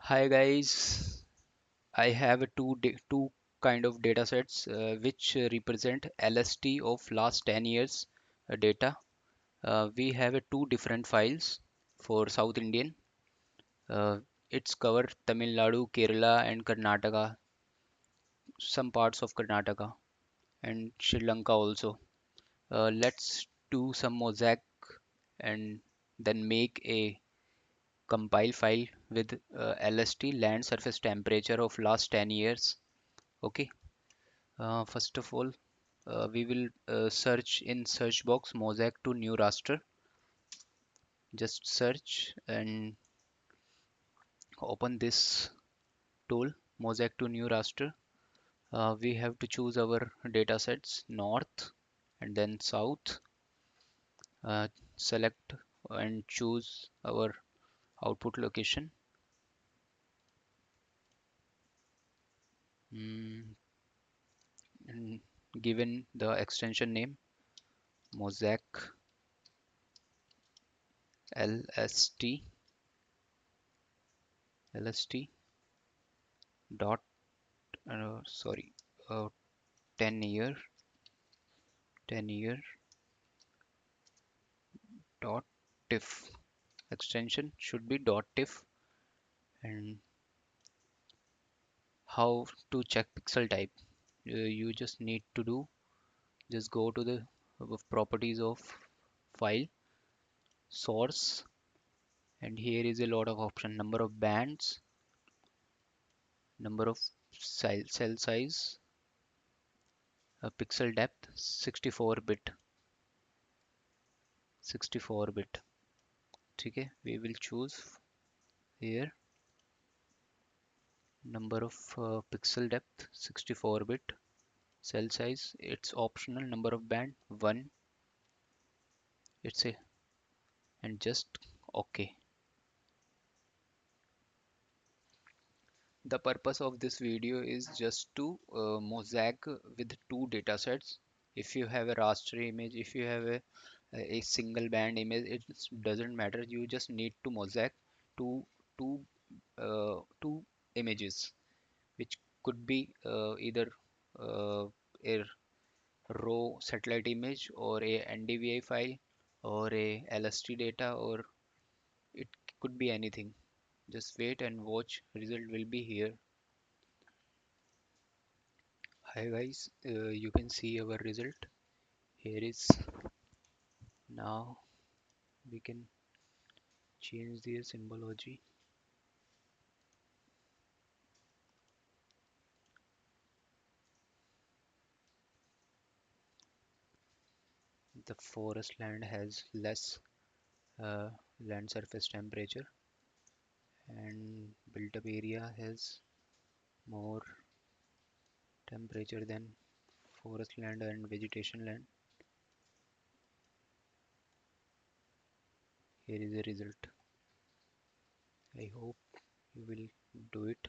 Hi guys, I have two kind of data sets which represent LST of last 10 years data. We have two different files for South Indian. Uh, it's cover Tamil Nadu, Kerala and Karnataka, some parts of Karnataka and Sri Lanka also. Let's do some mosaic and then make a compile file with LST land surface temperature of last 10 years. Okay. First of all, we will search in search box mosaic to new raster. Just search and open this tool mosaic to new raster. We have to choose our data sets north and then south. Select and choose our output location. Mm, and given the extension name mosaic lst lst dot sorry uh, 10 year 10 year dot tiff extension should be dot tiff. And how to check pixel type, you just need to do, just go to the properties of file source, and here is a lot of option: number of bands, number of cell size, pixel depth, 64 bit. ठीक है, we will choose here number of pixel depth 64 bit, cell size it's optional, number of band 1, it's a, and just okay. The purpose of this video is just to mosaic with two data sets. If you have a raster image, if you have a single band image, it doesn't matter, you just need to mosaic two two two images, which could be either a raw satellite image or a NDVI file or a LST data, or it could be anything. Just wait and watch, result will be here. Hi guys, you can see our result. Here is, now we can change the symbology. The forest land has less uh, land surface temperature, and built up area has more temperature than forest land and vegetation land. Here is the result. I hope you will do it.